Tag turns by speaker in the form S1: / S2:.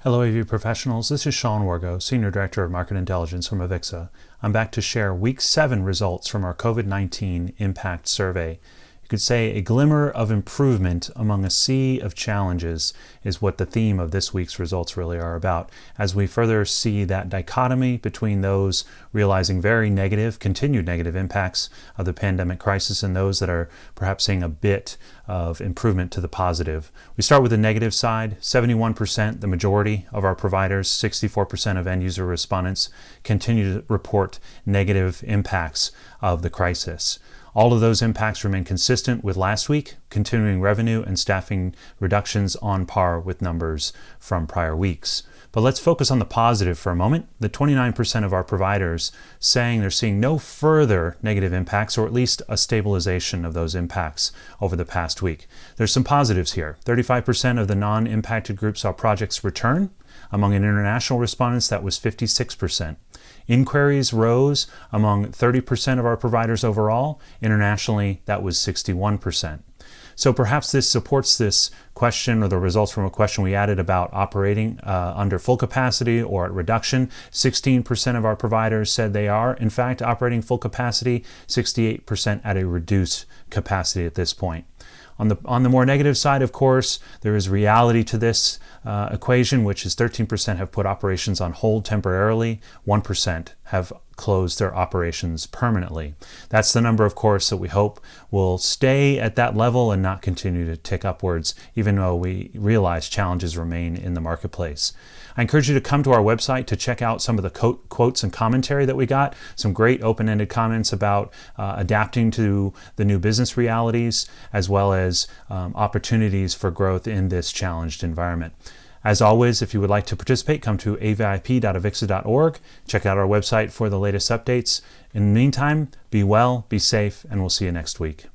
S1: Hello AV professionals, this is Sean Wargo, Senior Director of Market Intelligence from AVIXA. I'm back to share Week 7 results from our COVID-19 Impact Survey. You could say a glimmer of improvement among a sea of challenges is what the theme of this week's results really are about, as we further see that dichotomy between those realizing very negative, continued negative impacts of the pandemic crisis and those that are perhaps seeing a bit of improvement to the positive. We start with the negative side. 71%, the majority of our providers, 64% of end user respondents continue to report negative impacts of the crisis. All of those impacts remain consistent with last week, continuing revenue and staffing reductions on par with numbers from prior weeks. But let's focus on the positive for a moment. The 29% of our providers saying they're seeing no further negative impacts, or at least a stabilization of those impacts over the past week. There's some positives here. 35% of the non-impacted groups saw projects return. Among international respondents, that was 56%. Inquiries rose among 30% of our providers overall. Internationally, that was 61%. So perhaps this supports this question, or the results from a question we added about operating under full capacity or at reduction. 16% of our providers said they are, in fact, operating full capacity, 68% at a reduced capacity at this point. On the more negative side, of course, there is reality to this equation, which is 13% have put operations on hold temporarily, 1% have closed their operations permanently. That's the number, of course, that we hope will stay at that level and not continue to tick upwards, even though we realize challenges remain in the marketplace. I encourage you to come to our website to check out some of the quotes and commentary that we got, some great open-ended comments about adapting to the new business realities, as well as opportunities for growth in this challenged environment. As always, if you would like to participate, come to avip.avixa.org. Check out our website for the latest updates. In the meantime, be well, be safe, and we'll see you next week.